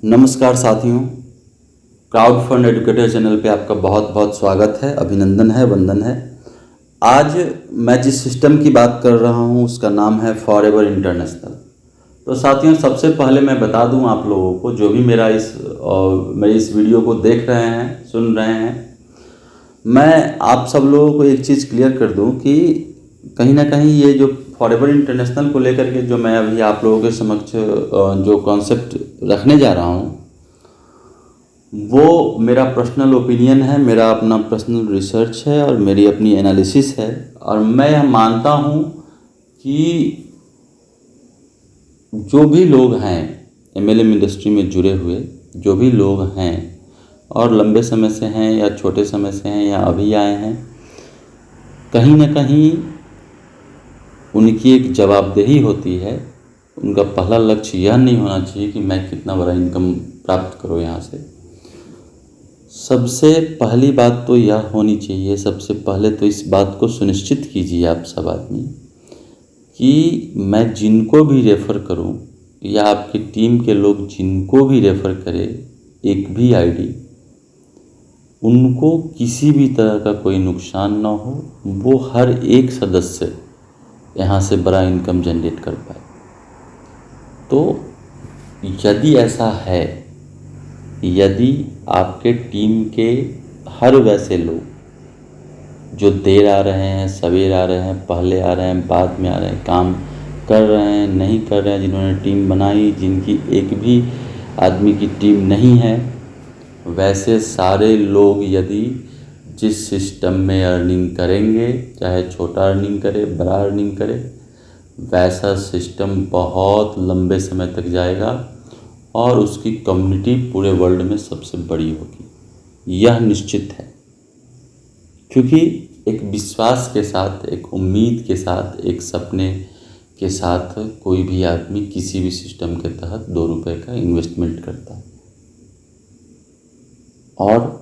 नमस्कार साथियों, crowd fund educator channel पे आपका बहुत बहुत स्वागत है, अभिनंदन है, वंदन है। आज मैं जिस सिस्टम की बात कर रहा हूँ उसका नाम है फॉरएवर इंटरनेशनल। तो साथियों, सबसे पहले मैं बता दूँ आप लोगों को, जो भी मेरी इस वीडियो को देख रहे हैं, सुन रहे हैं, मैं आप सब लोगों को एक चीज़ क्लियर कर दूं कि कहीं ना कहीं ये जो फॉरएवर इंटरनेशनल को लेकर के जो मैं अभी आप लोगों के समक्ष जो कॉन्सेप्ट रखने जा रहा हूं, वो मेरा पर्सनल ओपिनियन है, मेरा अपना पर्सनल रिसर्च है और मेरी अपनी एनालिसिस है। और मैं यह मानता हूं कि जो भी लोग हैं एमएलएम इंडस्ट्री में जुड़े हुए, जो भी लोग हैं और लंबे समय से हैं या छोटे समय से हैं या अभी आए हैं, कहीं ना कहीं उनकी एक जवाबदेही होती है। उनका पहला लक्ष्य यह नहीं होना चाहिए कि मैं कितना बड़ा इनकम प्राप्त करूँ यहाँ से। सबसे पहली बात तो यह होनी चाहिए, सबसे पहले तो इस बात को सुनिश्चित कीजिए आप सब आदमी कि मैं जिनको भी रेफ़र करूं या आपकी टीम के लोग जिनको भी रेफ़र करें एक भी आईडी, उनको किसी भी तरह का कोई नुकसान ना हो, वो हर एक सदस्य यहाँ से बड़ा इनकम जनरेट कर पाए। तो यदि ऐसा है, यदि आपके टीम के हर वैसे लोग जो देर आ रहे हैं, सवेर आ रहे हैं, पहले आ रहे हैं, बाद में आ रहे हैं, काम कर रहे हैं, नहीं कर रहे हैं, जिन्होंने टीम बनाई, जिनकी एक भी आदमी की टीम नहीं है, वैसे सारे लोग यदि जिस सिस्टम में अर्निंग करेंगे, चाहे छोटा अर्निंग करे, बड़ा अर्निंग करे, वैसा सिस्टम बहुत लंबे समय तक जाएगा और उसकी कम्युनिटी पूरे वर्ल्ड में सबसे बड़ी होगी, यह निश्चित है। क्योंकि एक विश्वास के साथ, एक उम्मीद के साथ, एक सपने के साथ कोई भी आदमी किसी भी सिस्टम के तहत 2 रुपये का इन्वेस्टमेंट करता है और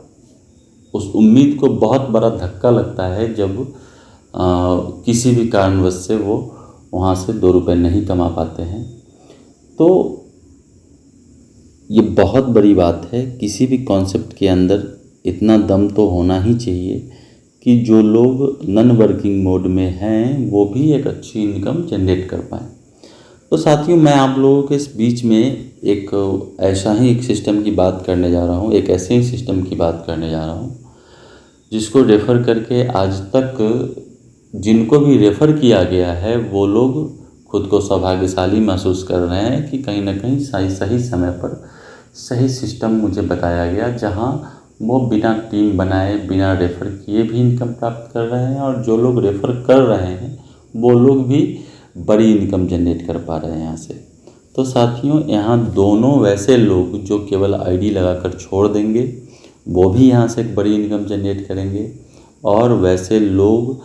उस उम्मीद को बहुत बड़ा धक्का लगता है जब किसी भी कारणवश से वो वहाँ से 2 रुपये नहीं कमा पाते हैं। तो ये बहुत बड़ी बात है। किसी भी कॉन्सेप्ट के अंदर इतना दम तो होना ही चाहिए कि जो लोग नॉन वर्किंग मोड में हैं वो भी एक अच्छी इनकम जनरेट कर पाएँ। तो साथियों, मैं आप लोगों के इस बीच में एक ऐसा ही एक सिस्टम की बात करने जा रहा हूँ, एक ऐसे ही सिस्टम की बात करने जा रहा हूँ जिसको रेफ़र करके आज तक जिनको भी रेफ़र किया गया है वो लोग खुद को सौभाग्यशाली महसूस कर रहे हैं कि कहीं ना कहीं सही समय पर सही सिस्टम मुझे बताया गया, जहां वो बिना टीम बनाए, बिना रेफ़र किए भी इनकम प्राप्त कर रहे हैं और जो लोग रेफ़र कर रहे हैं वो लोग भी बड़ी इनकम जनरेट कर पा रहे हैं यहाँ से। तो साथियों, यहाँ दोनों वैसे लोग जो केवल आईडी लगाकर छोड़ देंगे वो भी यहाँ से एक बड़ी इनकम जनरेट करेंगे, और वैसे लोग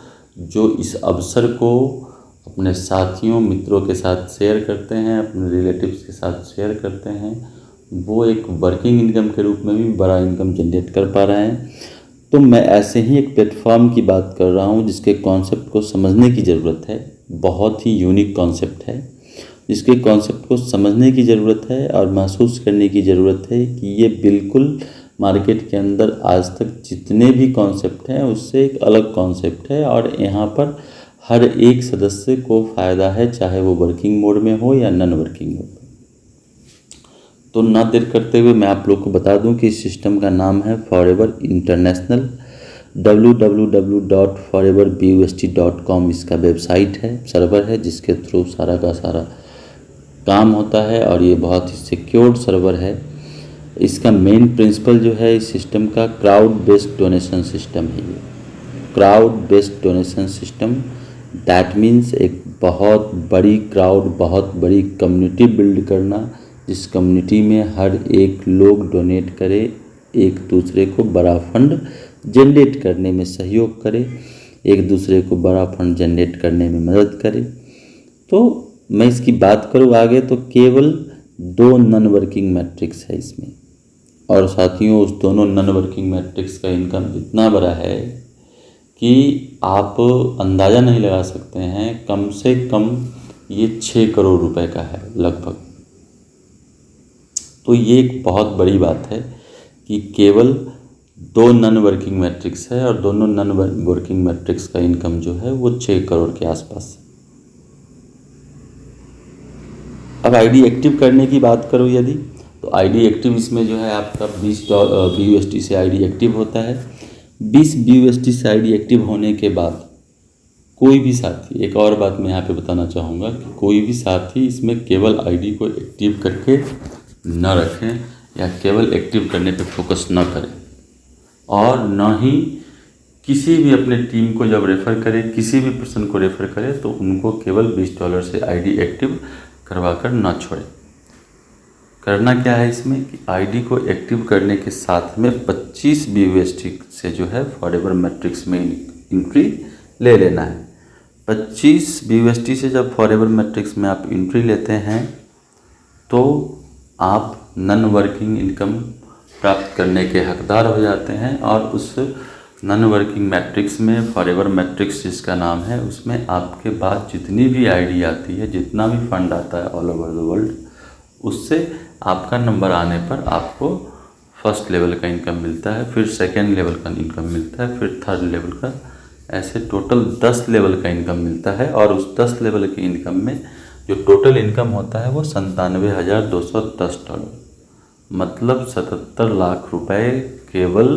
जो इस अवसर को अपने साथियों, मित्रों के साथ शेयर करते हैं, अपने रिलेटिव्स के साथ शेयर करते हैं, वो एक वर्किंग इनकम के रूप में भी बड़ा इनकम जनरेट कर पा रहे हैं। तो मैं ऐसे ही एक प्लेटफॉर्म की बात कर रहा हूँ जिसके कॉन्सेप्ट को समझने की ज़रूरत है। बहुत ही यूनिक कॉन्सेप्ट है जिसके कॉन्सेप्ट को समझने की ज़रूरत है और महसूस करने की ज़रूरत है कि ये बिल्कुल मार्केट के अंदर आज तक जितने भी कॉन्सेप्ट हैं उससे एक अलग कॉन्सेप्ट है और यहाँ पर हर एक सदस्य को फ़ायदा है, चाहे वो वर्किंग मोड में हो या नॉन वर्किंग मोड में। तो ना देर करते हुए मैं आप लोग को बता दूं कि इस सिस्टम का नाम है फॉरएवर इंटरनेशनल। www.foreverbust.com इसका वेबसाइट है, सर्वर है, जिसके थ्रू सारा का सारा काम होता है और ये बहुत ही सिक्योर्ड सर्वर है। इसका मेन प्रिंसिपल जो है इस सिस्टम का, क्राउड बेस्ड डोनेशन सिस्टम है। ये crowd based donation system, that means एक बहुत बड़ी क्राउड, बहुत बड़ी कम्युनिटी बिल्ड करना, जिस कम्युनिटी में हर एक लोग डोनेट करे, एक दूसरे को बड़ा फंड जनरेट करने में सहयोग करे, एक दूसरे को बड़ा फंड जनरेट करने में मदद करे। तो मैं इसकी बात करूँ आगे तो केवल 2 नॉन वर्किंग मैट्रिक्स है इसमें, और साथियों उस दोनों नॉन वर्किंग मैट्रिक्स का इनकम इतना बड़ा है कि आप अंदाज़ा नहीं लगा सकते हैं। कम से कम ये 6 करोड़ रुपए का है लगभग। तो ये एक बहुत बड़ी बात है कि केवल 2 नॉन वर्किंग मैट्रिक्स है और दोनों नॉन वर्किंग मैट्रिक्स का इनकम जो है वो 6 करोड़ के आसपास है। अब आईडी एक्टिव करने की बात करूँ यदि, तो आईडी एक्टिव इसमें जो है आपका 20 BUSD से आईडी एक्टिव होता है। 20 BUSD से आईडी एक्टिव होने के बाद कोई भी साथी, एक और बात मैं यहाँ पे बताना चाहूँगा कि कोई भी साथी इसमें केवल आईडी को एक्टिव करके न रखें या केवल एक्टिव करने पे फोकस न करें, और न ही किसी भी अपने टीम को जब रेफ़र करे, किसी भी पर्सन को रेफ़र करे तो उनको केवल $20 से आईडी एक्टिव करवा कर ना छोड़े। करना क्या है इसमें कि आईडी को एक्टिव करने के साथ में 25 BUSD से जो है फॉरएवर मैट्रिक्स में एंट्री ले लेना है। 25 BUSD से जब फॉरएवर मैट्रिक्स में आप एंट्री लेते हैं तो आप नॉन वर्किंग इनकम प्राप्त करने के हकदार हो जाते हैं, और उस नॉन वर्किंग मैट्रिक्स में फॉरएवर मैट्रिक्स जिसका नाम है उसमें आपके बाद जितनी भी आईडी आती है, जितना भी फंड आता है ऑल ओवर द वर्ल्ड, उससे आपका नंबर आने पर आपको फर्स्ट लेवल का इनकम मिलता है, फिर सेकेंड लेवल का इनकम मिलता है, फिर थर्ड लेवल का, ऐसे टोटल 10 लेवल का इनकम मिलता है। और उस 10 लेवल के इनकम में जो टोटल इनकम होता है वो $97,210, मतलब 77 लाख रुपए केवल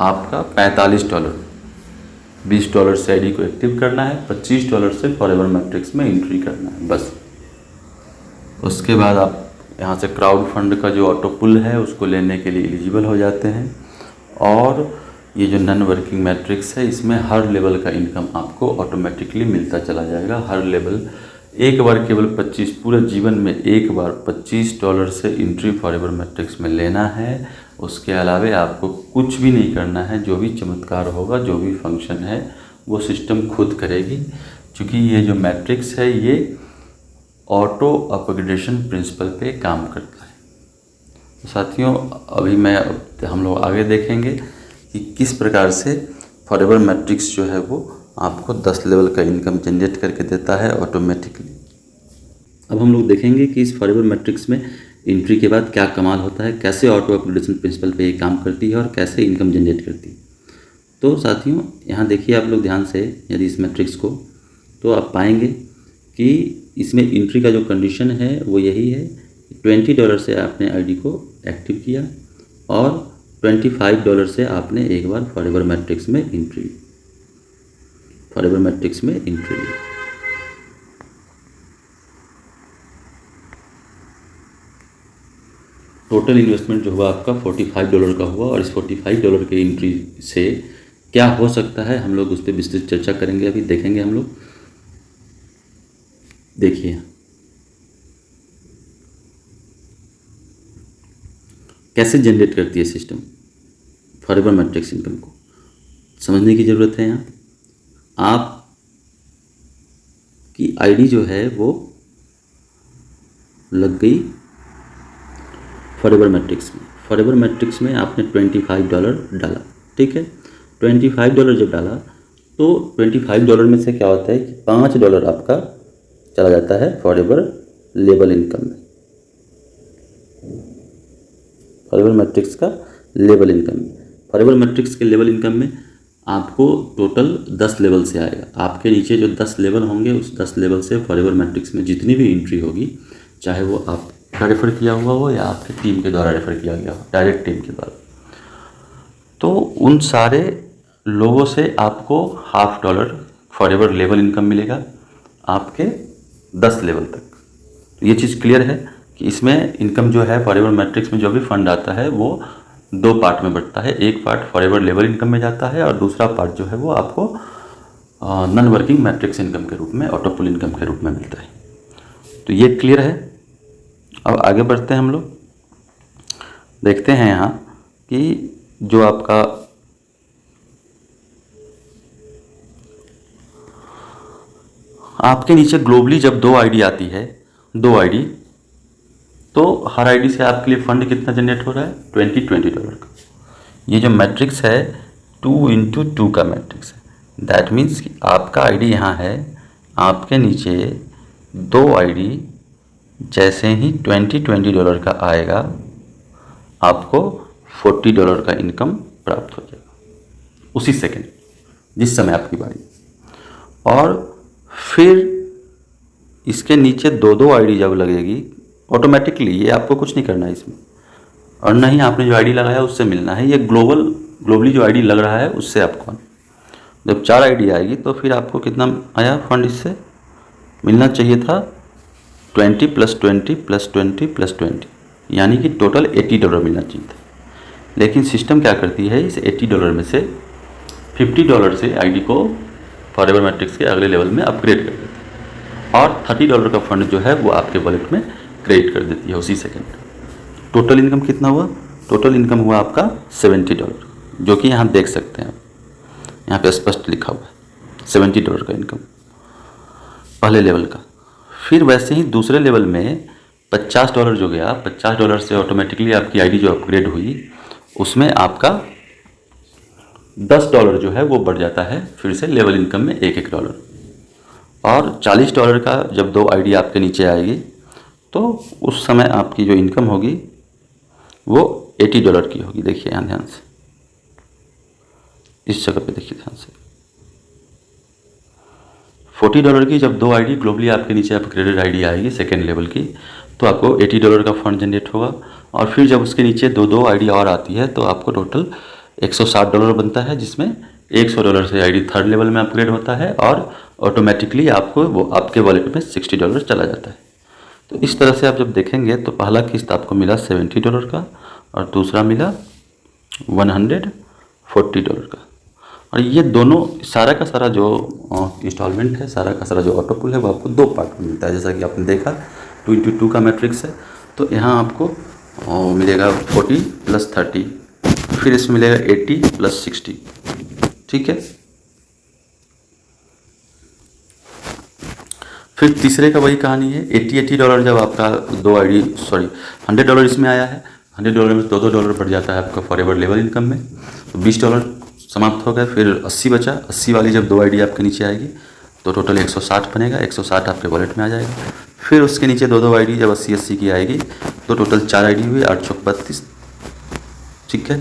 आपका $45, $20 से आईडी को एक्टिव करना है, $25 से फॉरएवर मैट्रिक्स में एंट्री करना है, बस। उसके बाद आप यहाँ से क्राउड फंड का जो ऑटो पुल है उसको लेने के लिए एलिजिबल हो जाते हैं। और ये जो नॉन वर्किंग मैट्रिक्स है इसमें हर लेवल का इनकम आपको ऑटोमेटिकली मिलता चला जाएगा। हर लेवल एक बार केवल 25, पूरे जीवन में एक बार $25 से एंट्री फॉरएवर मैट्रिक्स में लेना है। उसके अलावे आपको कुछ भी नहीं करना है। जो भी चमत्कार होगा, जो भी फंक्शन है वो सिस्टम खुद करेगी, क्योंकि ये जो मैट्रिक्स है ये ऑटो अपग्रेडेशन प्रिंसिपल पे काम करता है। तो साथियों, अभी हम लोग आगे देखेंगे कि किस प्रकार से फॉरएवर मैट्रिक्स जो है वो आपको 10 लेवल का इनकम जनरेट करके देता है ऑटोमेटिकली। अब हम लोग देखेंगे कि इस फॉरएवर मैट्रिक्स में एंट्री के बाद क्या कमाल होता है, कैसे ऑटो अपग्रेडेशन प्रिंसिपल पे ये काम करती है और कैसे इनकम जनरेट करती है। तो साथियों, यहाँ देखिए आप लोग ध्यान से यदि इस मैट्रिक्स को, तो आप पाएंगे कि इसमें एंट्री का जो कंडीशन है वो यही है, $20 से आपने आईडी को एक्टिव किया और $25 से आपने एक बार फॉरएवर मैट्रिक्स में एंट्री ली, फॉरएवर मैट्रिक्स में एंट्री ली। टोटल इन्वेस्टमेंट जो हुआ आपका $45 का हुआ, और इस $45 के एंट्री से क्या हो सकता है हम लोग उस पर विस्तृत चर्चा करेंगे, अभी देखेंगे हम लोग। देखिए कैसे जनरेट करती है सिस्टम फॉरएवर मैट्रिक्स इनकम को, समझने की ज़रूरत है। यहाँ आप की आईडी जो है वो लग गई फॉरएवर मैट्रिक्स में। फॉरएवर मैट्रिक्स में आपने $25 डाला, ठीक है। $25 जब डाला तो $25 में से क्या होता है कि $5 आपका चला जाता है फॉरएवर लेवल इनकम में, फॉरएवर मैट्रिक्स का लेवल इनकम में। फॉरएवर मैट्रिक्स के लेवल इनकम में आपको टोटल 10 लेवल से आएगा। आपके नीचे जो 10 लेवल होंगे उस 10 लेवल से फॉरएवर मैट्रिक्स में जितनी भी एंट्री होगी, चाहे वो आपका रेफ़र किया हुआ हो या आपके टीम के द्वारा रेफ़र किया गया हो, डायरेक्ट टीम के द्वारा, तो उन सारे लोगों से आपको $50 फॉरएवर लेवल इनकम मिलेगा आपके 10 लेवल तक। तो ये चीज़ क्लियर है कि इसमें इनकम जो है फॉरएवर मैट्रिक्स में जो भी फंड आता है वो 2 पार्ट में बंटता है। एक पार्ट फॉरएवर लेवल इनकम में जाता है और दूसरा पार्ट जो है वो आपको नॉन वर्किंग मैट्रिक्स इनकम के रूप में, ऑटोपुल इनकम के रूप में मिलता है। तो ये क्लियर है। अब आगे बढ़ते हैं हम लोग, देखते हैं यहाँ कि जो आपका आपके नीचे ग्लोबली जब 2 आईडी आती है, 2 आईडी, तो हर आईडी से आपके लिए फंड कितना जनरेट हो रहा है, $20 का। ये जो मैट्रिक्स है 2x2 का मैट्रिक्स है। दैट मीन्स कि आपका आईडी यहाँ है, आपके नीचे 2 आईडी जैसे ही $20 का आएगा आपको $40 का इनकम प्राप्त हो जाएगा उसी सेकंड, जिस समय आपकी बारी। और फिर इसके नीचे दो आईडी जब लगेगी ऑटोमेटिकली, ये आपको कुछ नहीं करना है इसमें, और ना ही आपने जो आईडी लगाया उससे मिलना है, ये ग्लोबली जो आईडी लग रहा है उससे आपको। जब 4 आईडी आएगी तो फिर आपको कितना आया फंड, इससे मिलना चाहिए था 20 + 20 + 20 + 20, यानी कि टोटल $80 मिलना चाहिए था। लेकिन सिस्टम क्या करती है, इस $80 में से $50 से आईडी को फॉरएवर मैट्रिक्स के अगले लेवल में अपग्रेड कर देती है, और $30 का फंड जो है वो आपके वॉलेट में क्रेडिट कर देती है उसी सेकंड। टोटल इनकम कितना हुआ? टोटल इनकम हुआ आपका $70, जो कि यहाँ देख सकते हैं, यहाँ पे स्पष्ट लिखा हुआ है $70 का इनकम पहले लेवल का। फिर वैसे ही दूसरे लेवल में $50 जो गया, $50 से ऑटोमेटिकली आपकी आईडी जो अपग्रेड हुई उसमें आपका $10 जो है वो बढ़ जाता है फिर से लेवल इनकम में $1-1। और $40 का जब 2 आईडी आपके नीचे आएगी तो उस समय आपकी जो इनकम होगी वो $80 की होगी। देखिए यहाँ ध्यान से, इस जगह पे देखिए ध्यान से, $40 की जब 2 आईडी ग्लोबली आपके नीचे अपग्रेडेड आईडी आएगी सेकेंड लेवल की, तो आपको $80 का फंड जनरेट होगा। और फिर जब उसके नीचे दो आईडी और आती है तो आपको टोटल $160 बनता है, जिसमें $100 से आईडी थर्ड लेवल में अपग्रेड होता है और ऑटोमेटिकली आपको वो आपके वॉलेट में $60 चला जाता है। तो इस तरह से आप जब देखेंगे तो पहला किस्त आपको मिला $70 का और दूसरा मिला $140 का। और ये दोनों सारा का सारा जो इंस्टॉलमेंट है, सारा का सारा जो ऑटो पुल है वो आपको 2 पार्ट में मिलता है। जैसा कि आपने देखा 2x2 का मैट्रिक्स है, तो यहाँ आपको मिलेगा 40 + 30, फिर इसमें मिलेगा 80 + 60, ठीक है। फिर तीसरे का वही कहानी है, $80 जब आपका 2 आईडी $100 इसमें आया है, $100 में $2 बढ़ जाता है आपका फॉरएवर लेवल इनकम में, तो $20 समाप्त हो गए। फिर 80 बचा, 80 वाली जब 2 आईडी आपके नीचे आएगी तो टोटल 160 बनेगा, 160 आपके वॉलेट में आ जाएगा। फिर उसके नीचे 2 आईडी जब 80 की आएगी तो टोटल 4 आईडी हुई 832, ठीक है।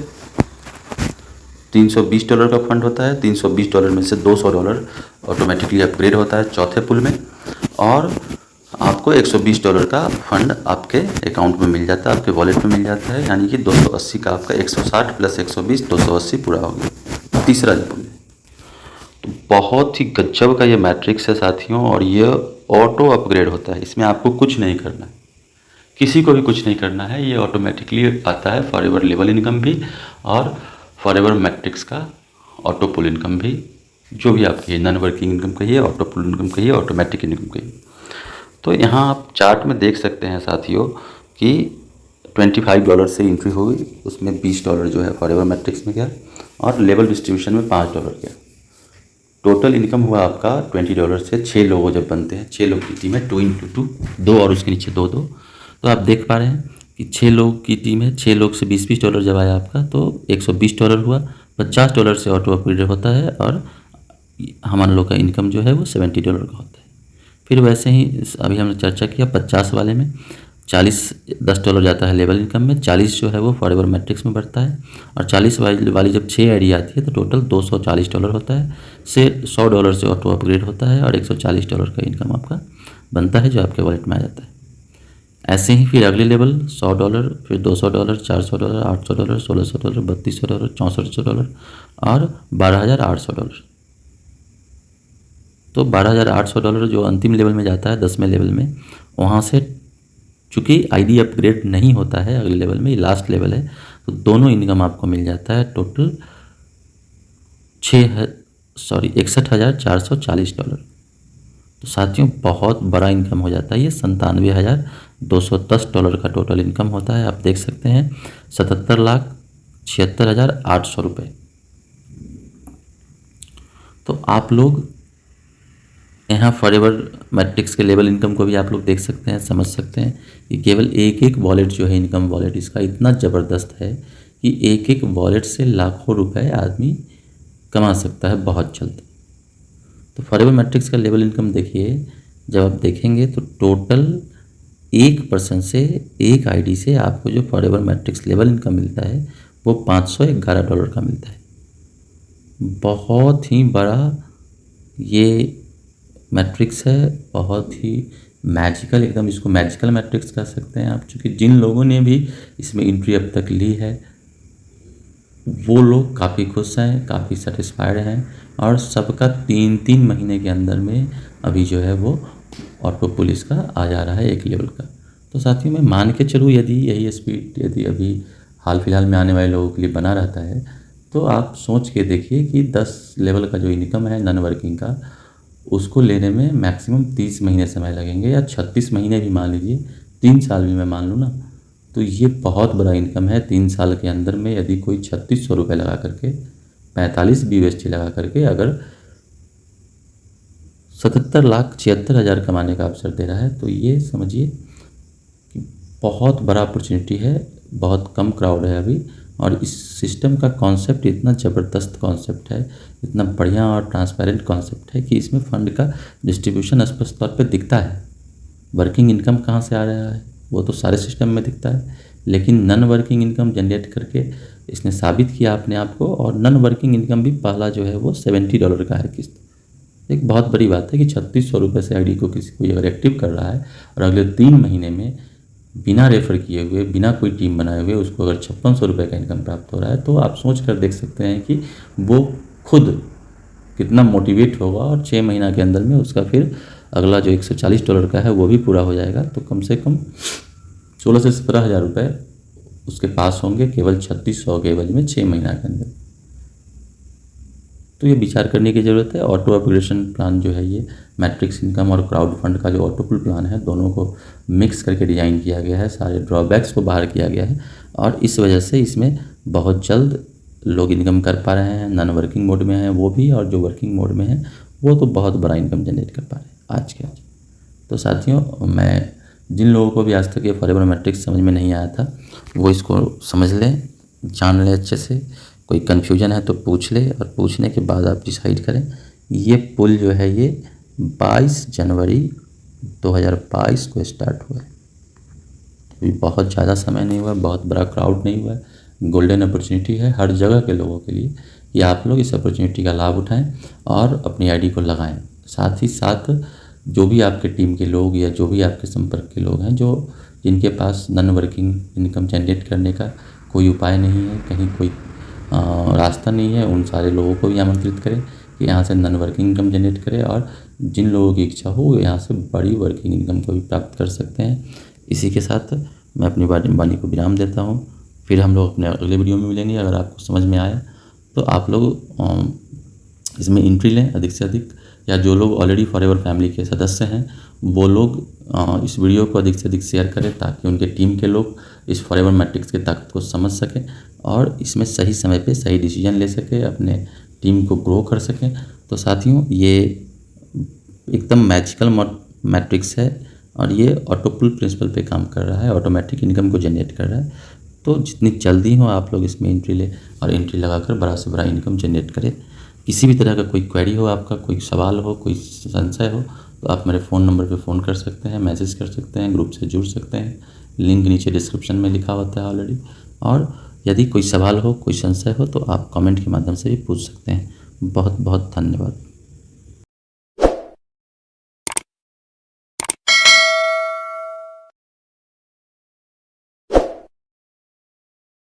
$320 का फंड होता है, $320 में से $200 ऑटोमेटिकली अपग्रेड होता है चौथे पुल में, और आपको $120 का फंड आपके अकाउंट में मिल जाता है, आपके वॉलेट में मिल जाता है, यानी कि 280 का आपका 160 + 120 280 पूरा हो गया तीसरा पुल। तो बहुत ही गजब का ये मैट्रिक्स है साथियों, और ये ऑटो अपग्रेड होता है, इसमें आपको कुछ नहीं करना है, किसी को भी कुछ नहीं करना है, ये ऑटोमेटिकली आता है फॉरएवर लेवल इनकम भी और फॉरएवर मैट्रिक्स का ऑटो पुल इनकम भी, जो भी आपकी है, नॉन वर्किंग इनकम कहिए, ऑटो पुल इनकम कहिए, ऑटोमेटिक इनकम कहिए। तो यहाँ आप चार्ट में देख सकते हैं साथियों कि $25 से एंट्री हुई, उसमें $20 जो है फॉरएवर मैट्रिक्स में गया और लेवल डिस्ट्रीब्यूशन में $5 गया। टोटल इनकम हुआ आपका $20 से 6 लोग जब बनते हैं, 6 लोग की टीम है, 2x2 2 और उसके नीचे 2, तो आप देख पा रहे हैं कि 6 लोग की टीम है, 6 लोग से $20 जब आया आपका तो $120 हुआ, $50 से ऑटो अपग्रेड होता है और हमारे लोग का इनकम जो है वो $70 का होता है। फिर वैसे ही अभी हमने चर्चा किया 50 वाले में $10 जाता है लेवल इनकम में, 40 जो है वो फॉरएवर मैट्रिक्स में बढ़ता है, और 40 वाली जब 6 आईडी आती है तो टोटल $240 होता है, से $100 से ऑटो अपग्रेड होता है और $140 का इनकम आपका बनता है जो आपके वॉलेट में आ जाता है। ऐसे ही फिर अगले लेवल $100, फिर $200, $400, $800, $1600, $3200, $6400 और $12800। तो $12800 जो अंतिम लेवल में जाता है 10वें लेवल में, वहाँ से चूँकि आईडी अपग्रेड नहीं होता है अगले लेवल में, ये लास्ट लेवल है, तो दोनों इनकम आपको मिल जाता है टोटल $61,440। तो साथियों बहुत बड़ा इनकम हो जाता है, ये $97,210 का टोटल इनकम होता है। आप देख सकते हैं 77,76,800 रुपये। तो आप लोग यहाँ फॉरएवर मैट्रिक्स के लेवल इनकम को भी आप लोग देख सकते हैं, समझ सकते हैं कि केवल एक वॉलेट जो है इनकम वॉलेट इसका इतना ज़बरदस्त है कि एक वॉलेट से लाखों रुपए आदमी कमा सकता है बहुत जल्द। तो फॉरएवर मैट्रिक्स का लेवल इनकम देखिए, जब आप देखेंगे तो टोटल 1% से, एक आईडी से आपको जो फॉरएवर मैट्रिक्स लेवल इनकम मिलता है वो $511 का मिलता है। बहुत ही बड़ा ये मैट्रिक्स है, बहुत ही मैजिकल, एकदम इसको मैजिकल मैट्रिक्स कह सकते हैं आप। चूँकि जिन लोगों ने भी इसमें एंट्री अब तक ली है वो लोग काफ़ी खुश हैं, काफ़ी सेटिस्फाइड हैं, और सबका 3-3 महीने के अंदर में अभी जो है वो ऑटो पुल इसका आ जा रहा है एक लेवल का। तो साथियों मैं मान के चलूँ यदि यही स्पीड यदि अभी हाल फिलहाल में आने वाले लोगों के लिए बना रहता है तो आप सोच के देखिए कि 10 लेवल का जो इनकम है नॉन वर्किंग का, उसको लेने में मैक्सिमम 30 महीने समय लगेंगे, या 36 महीने भी मान लीजिए, 3 साल भी मैं मान लूँ ना, तो ये बहुत बड़ा इनकम है। 3 साल के अंदर में यदि कोई 3600 रुपये लगा करके, 45 BUSD लगा करके अगर 77,76,000 कमाने का अवसर दे रहा है, तो ये समझिए कि बहुत बड़ा अपॉर्चुनिटी है। बहुत कम क्राउड है अभी, और इस सिस्टम का कॉन्सेप्ट इतना ज़बरदस्त कॉन्सेप्ट है, इतना बढ़िया और ट्रांसपेरेंट कॉन्सेप्ट है कि इसमें फ़ंड का डिस्ट्रीब्यूशन स्पष्ट तौर पे दिखता है। वर्किंग इनकम कहाँ से आ रहा है वो तो सारे सिस्टम में दिखता है, लेकिन नॉन वर्किंग इनकम जनरेट करके इसने साबित किया अपने आप को। और नॉन वर्किंग इनकम भी पहला जो है वो $70 का है किस्त। एक बहुत बड़ी बात है कि 3600 रुपये से आईडी को किसी कोई अगर एक्टिव कर रहा है और अगले 3 महीने में बिना रेफ़र किए हुए, बिना कोई टीम बनाए हुए उसको अगर 5600 रुपये का इनकम प्राप्त हो रहा है, तो आप सोच कर देख सकते हैं कि वो खुद कितना मोटिवेट होगा, और 6 महीना के अंदर में उसका फिर अगला जो $140 का है वो भी पूरा हो जाएगा। तो कम से कम 16 से 17 हज़ार रुपये उसके पास होंगे केवल 3600 के एवज में 6 महीना के अंदर। तो ये विचार करने की ज़रूरत है। ऑटो अपग्रेडेशन प्लान जो है ये मैट्रिक्स इनकम और क्राउड फंड का जो ऑटो पुल प्लान है, दोनों को मिक्स करके डिज़ाइन किया गया है, सारे ड्रॉबैक्स को बाहर किया गया है, और इस वजह से इसमें बहुत जल्द लोग इनकम कर पा रहे हैं। नॉन वर्किंग मोड में हैं वो भी, और जो वर्किंग मोड में हैं वो तो बहुत बड़ा इनकम जनरेट कर पा रहे हैं आज के आज। तो साथियों मैं जिन लोगों को भी आज तक ये फॉरएवर मैट्रिक्स समझ में नहीं आया था वो इसको समझ लें, जान लें अच्छे से। कोई कन्फ्यूजन है तो पूछ ले, और पूछने के बाद आप डिसाइड करें। ये पुल जो है ये 22 जनवरी 2022 को स्टार्ट हुआ है। अभी बहुत ज़्यादा समय नहीं हुआ, बहुत बड़ा क्राउड नहीं हुआ है। गोल्डन अपॉर्चुनिटी है हर जगह के लोगों के लिए कि आप लोग इस अपॉर्चुनिटी का लाभ उठाएं और अपनी आईडी को लगाएं। साथ ही साथ जो भी आपके टीम के लोग या जो भी आपके संपर्क के लोग हैं जो जिनके पास नॉन वर्किंग इनकम जनरेट करने का कोई उपाय नहीं है, कहीं कोई रास्ता नहीं है, उन सारे लोगों को भी आमंत्रित करें कि यहाँ से नॉन वर्किंग इनकम जनरेट करें, और जिन लोगों की इच्छा हो वो यहाँ से बड़ी वर्किंग इनकम को भी प्राप्त कर सकते हैं। इसी के साथ मैं अपनी वाणी को विराम देता हूँ। फिर हम लोग अपने अगले वीडियो में मिलेंगे। अगर आपको समझ में आया तो आप लोग इसमें एंट्री लें अधिक से अधिक, या जो लोग ऑलरेडी फॉरएवर फैमिली के सदस्य हैं वो लोग इस वीडियो को अधिक से अधिक शेयर करें ताकि उनके टीम के लोग इस फॉरएवर मैट्रिक्स के ताकत को समझ सकें और इसमें सही समय पे सही डिसीजन ले सकें, अपने टीम को ग्रो कर सकें। तो साथियों ये एकदम मैजिकल मैट्रिक्स है और ये ऑटो पुल प्रिंसिपल पे काम कर रहा है, ऑटोमेटिक इनकम को जनरेट कर रहा है। तो जितनी जल्दी हो आप लोग इसमें एंट्री लें और एंट्री लगाकर बड़ा से बड़ा इनकम जनरेट करें। किसी भी तरह का कोई क्वेरी हो, आपका कोई सवाल हो, कोई संशय हो, तो आप मेरे फ़ोन नंबर पे फ़ोन कर सकते हैं, मैसेज कर सकते हैं, ग्रुप से जुड़ सकते हैं। लिंक नीचे डिस्क्रिप्शन में लिखा होता है ऑलरेडी। और यदि कोई सवाल हो, कोई संशय हो तो आप कमेंट के माध्यम से भी पूछ सकते हैं। बहुत बहुत धन्यवाद।